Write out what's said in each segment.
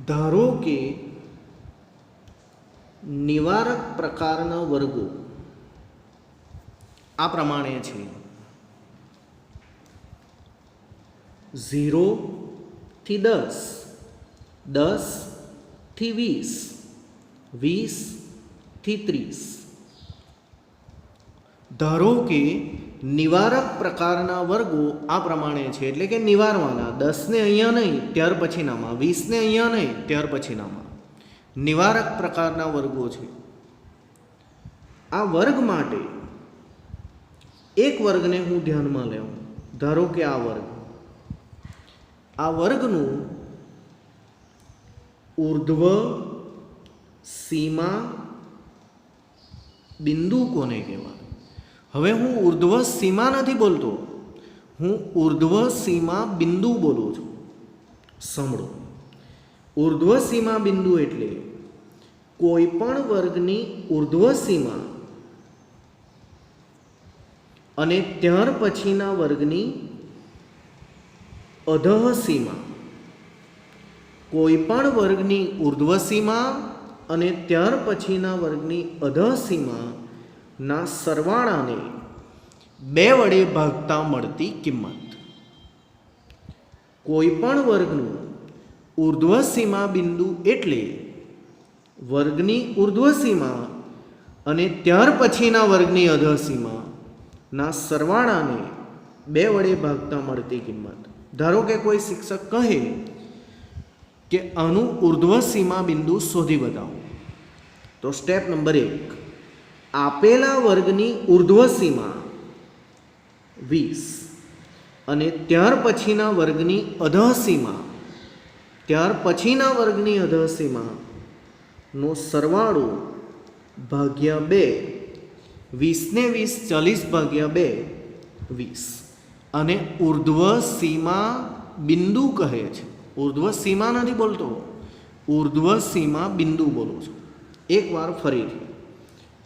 ધારો કે નિવારક પ્રકારના વર્ગો આ પ્રમાણે છે 0 થી 10, 10 થી 20, 20 થી 30. ધારો કે નિવારક પ્રકારના વર્ગો આ પ્રમાણે છે, એટલે કે નિવારવાના 10 ને અહીંયા નહીં ત્યાર પછીનામાં, 20 ને અહીંયા નહીં ત્યાર પછીનામાં નિવારક પ્રકારના વર્ગો છે. આ વર્ગ માટે એક વર્ગને હું ધ્યાનમાં લેવું. ધારો કે આ વર્ગનું ઉર્ધ્વ સીમા બિંદુ કોને કહેવાય? હવે હું ઉર્ધ્વ સીમા નથી બોલતો, હું ઉર્ધ્વ સીમા બિંદુ બોલું છું. સાંભળો, ઉર્ધ્વ સીમા બિંદુ એટલે કોઈ પણ વર્ગની ઉર્ધ્વ સીમા અને ત્યાર પછીના વર્ગની અધઃ સીમા. કોઈ પણ વર્ગની ઉર્ધ્વ સીમા અને ત્યાર પછીના વર્ગની અધઃ સીમા ના સરવાળાને 2 વડે ભાગતા મળતી કિંમત. કોઈ પણ વર્ગનું ઉર્ધ્વ સીમા બિંદુ એટલે વર્ગની ઉર્ધ્વ સીમા અને ત્યાર પછીના વર્ગની અધઃ સીમા ના સરવાળાને 2 વડે ભાગતા મળતી કિંમત. ધારો કે કોઈ શિક્ષક કહે કે આનું ઉર્ધ્વ સીમા બિંદુ શોધી બતાવો, તો સ્ટેપ નંબર 1, આપેલા વર્ગની ઉર્ધ્વ સીમા 20 અને ત્યાર પછીના વર્ગની અધઃ સીમા, ત્યાર પછીના વર્ગની અધઃ સીમા નો સરવાળો ભાગ્યા 2, 20 ને 20 40 ભાગ્યા 2 20, અને ઉર્ધ્વ સીમા બિંદુ કહે છે. ઉર્ધ્વ સીમા નથી બોલતો, ઉર્ધ્વ સીમા બિંદુ બોલું છું. એકવાર ફરીથી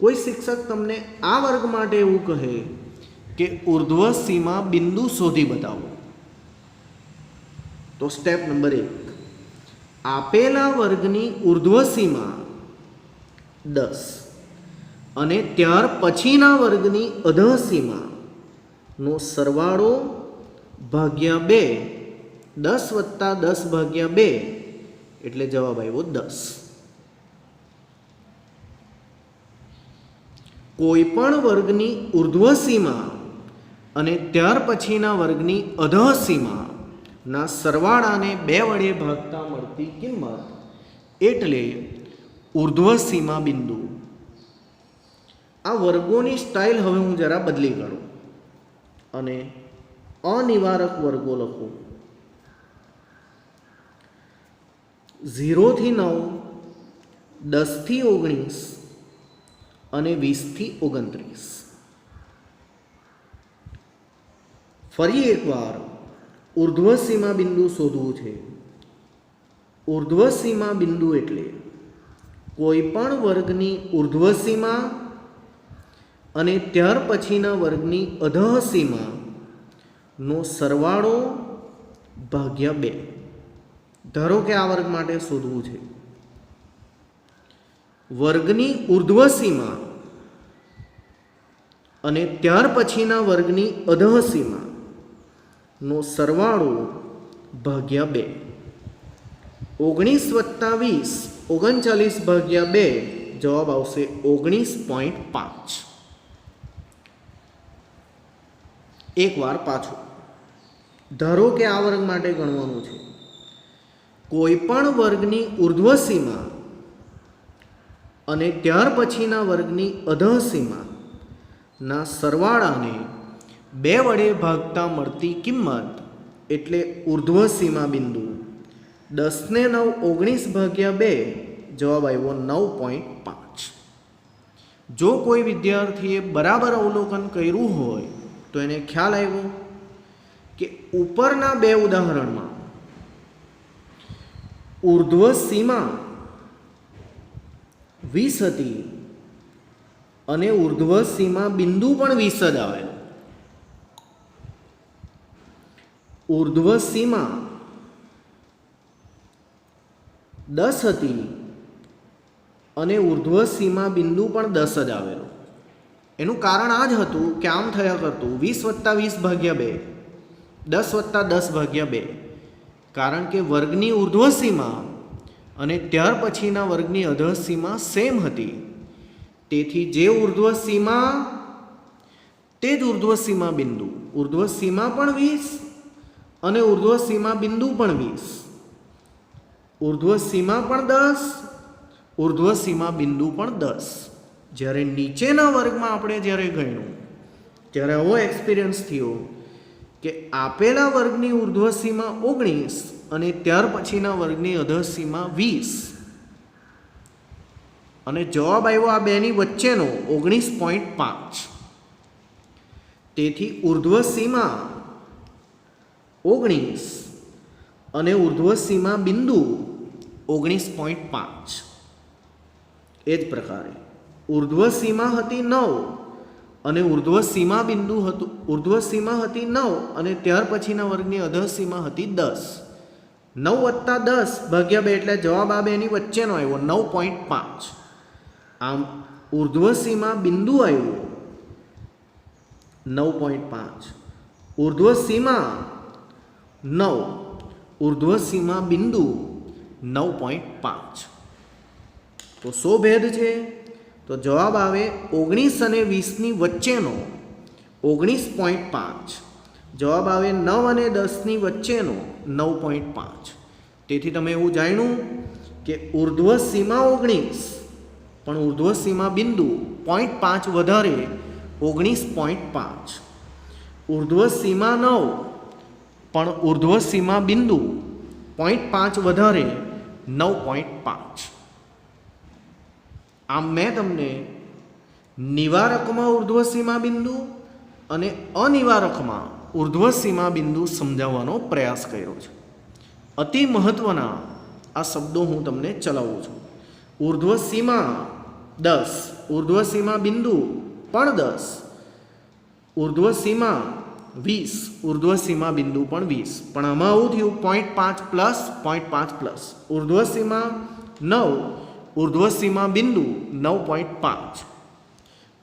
કોઈ શિક્ષક તમને આ વર્ગ માટે એવું કહે કે ઉર્ધ્વ સીમા બિંદુ શોધી બતાવો, તો સ્ટેપ નંબર 1, આપેલા વર્ગની ઉર્ધ્વ સીમા 10 અને ત્યાર પછીના વર્ગની અધઃ સીમા નો સરવાળો ભાગ્યા 2, 10 વત્તા 10 ભાગ્યા 2 એટલે જવાબ આવ્યો 10. કોઈ પણ વર્ગની ઉર્ધ્વ સીમા અને ત્યાર પછીના વર્ગની અધઃ સીમા ના સરવાળાને 2 વડે ભાગતા મળતી કિંમત એટલે ઉર્ધ્વ સીમા બિંદુ. આ વર્ગોની સ્ટાઇલ હવે હું જરા બદલી કરું અને અનિવારક વર્ગો લખું. 0 થી 9, 10 થી 19 અને 20 થી 29. ફરી એકવાર ઉર્ધ્વ સીમા બિંદુ શોધવું છે. ઉર્ધ્વ સીમા બિંદુ એટલે કોઈ પણ વર્ગની ઉર્ધ્વ સીમા અને ત્યાર પછીના વર્ગની અધઃ સીમા નો સરવાળો ભાગ્યા 2. ધારો કે આ વર્ગ માટે શોધવું છે. વર્ગની ઉર્ધ્વ સીમા અને ત્યાર પછીના વર્ગની અધઃ સીમા નો સરવાળો ભાગ્યા 2. 19 વત્તા 20 39 ભાગ્યા 2 જવાબ આવશે 19.5. એકવાર પાછું, ધારો કે આ વર્ગ માટે ગણવાનું છે. કોઈ પણ વર્ગની ઉર્ધ્વ સીમા અને ત્યાર પછીના વર્ગની અધઃ સીમા ના સરવાળાને 2 વડે ભાગતા મળતી કિંમત એટલે ઉર્ધ્વ સીમા બિંદુ. 10 ને 9 19 ભાગ્યા 2 જવાબ આવ્યો 9.5. જો કોઈ વિદ્યાર્થીએ બરાબર અવલોકન કર્યું હોય તો એને ખ્યાલ આવ્યો કે ઉપરના 2 ઉદાહરણમાં ઉર્ધ્વ સીમા 20 હતી અને ઉર્ધ્વ સીમા બિંદુ પણ 20 જ આવે. ઉર્ધ્વ સીમા 10 હતી અને ઉર્ધ્વ સીમા બિંદુ પણ 10 જ આવેલો. એનું કારણ આ જ હતું કે આમ થયા કરતું 20 + 20 ભાગ્યા 2, 10 + 10 ભાગ્યા 2, કારણ કે વર્ગની ઉર્ધ્વ સીમા અને ત્યાર પછીના વર્ગની અધઃ સીમા સેમ હતી. તેથી જે ઉર્ધ્વ સીમા તે જ ઉર્ધ્વ સીમા બિંદુ, ઉર્ધ્વ સીમા પણ 20 અને ઉર્ધ્વ સીમા બિંદુ પણ 20, ઉર્ધ્વ સીમા પણ 10, ઉર્ધ્વ સીમા બિંદુ પણ 10. જ્યારે નીચેના વર્ગમાં આપણે જ્યારે ગણ્યું ત્યારે આવો એક્સપિરિયન્સ થયો કે આપેલા વર્ગની ઉર્ધ્વ સીમા 19 અને ત્યાર પછીના વર્ગની અધઃ સીમા 20 અને જવાબ આવ્યો આ બેની વચ્ચેનો 19.5. તેથી ઉર્ધ્વ સીમા 19 અને ઉર્ધ્વ સીમા બિંદુ 19.5. એ જ પ્રકારે ઉર્ધ્વ સીમા હતી 9 અને ઉર્ધ્વ સીમા બિંદુ હતું, ઉર્ધ્વ સીમા હતી 9 અને ત્યાર પછીના વર્ગની અધઃ સીમા હતી 10. 9 + 10 ભાગ્યા 2 એટલે જવાબ આ બેની વચ્ચેનો આવ્યો 9.5. આમ ઉર્ધ્વ સીમા બિંદુ આવ્યું 9.5, ઉર્ધ્વ સીમા 9, ઉર્ધ્વ સીમા બિંદુ 9.5. તો શો ભેદ છે? તો જવાબ આવે 19 અને 20ની વચ્ચેનો 19.5. જવાબ આવે 9 અને 10ની વચ્ચેનો 9.5. તેથી તમે એવું જાણ્યું કે ઉર્ધ્વ સીમા 19 પણ ઉર્ધ્વ સીમા બિંદુ 0.5 વધારે 19.5, ઉર્ધ્વ સીમા 9 પણ ઉર્ધ્વ સીમા બિંદુ 0.5 વધારે 9.5. આમ મેં તમને નિવારકમાં ઉર્ધ્વ સીમા બિંદુ અને અનિવારકમાં ઉર્ધ્વ સીમા બિંદુ સમજાવવાનો પ્રયાસ કર્યો છે. અતિ મહત્ત્વના આ શબ્દો હું તમને ચલાવું છું. ઉર્ધ્વ સીમા 10, ઉર્ધ્વ સીમા બિંદુ પણ 10, ઉર્ધ્વ સીમા 20, ઉર્ધ્વ સીમા બિંદુ પણ 20. પણ આમાં આવું થયું 0.5 પ્લસ 0.5 પ્લસ. ઉર્ધ્વ સીમા 9, ઉર્ધ્વ સીમા બિંદુ 9.5,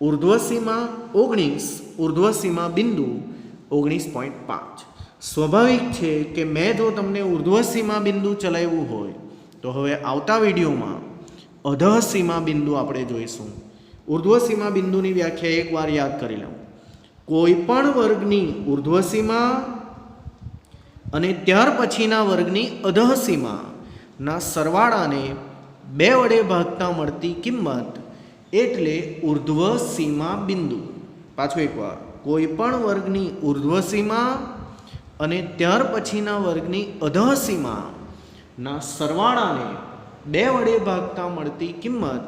ઉર્ધ્વ સીમા 19, ઉર્ધ્વ સીમા બિંદુ 19.5. સ્વાભાવિક છે કે મેં જો તમને ઉર્ધ્વ સીમા બિંદુ ચલાવ્યું હોય તો હવે આવતા વિડીયોમાં અધઃ સીમા બિંદુ આપણે જોઈશું. ઉર્ધ્વ સીમા બિંદુની વ્યાખ્યા એકવાર યાદ કરી લઉં. કોઈ પણ વર્ગની ઉર્ધ્વ સીમા અને ત્યાર પછીના વર્ગની અધઃ સીમાના સરવાળાને 2 વડે ભાગતા મળતી કિંમત એટલે ઉર્ધ્વ સીમા બિંદુ. પાછું એકવાર, કોઈ પણ વર્ગની ઉર્ધ્વ સીમા અને ત્યાર પછીના વર્ગની અધઃ સીમાના સરવાળાને 2 વડે ભાગતા મળતી કિંમત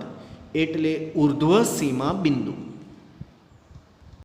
એટલે ઉર્ધ્વ સીમા બિંદુ.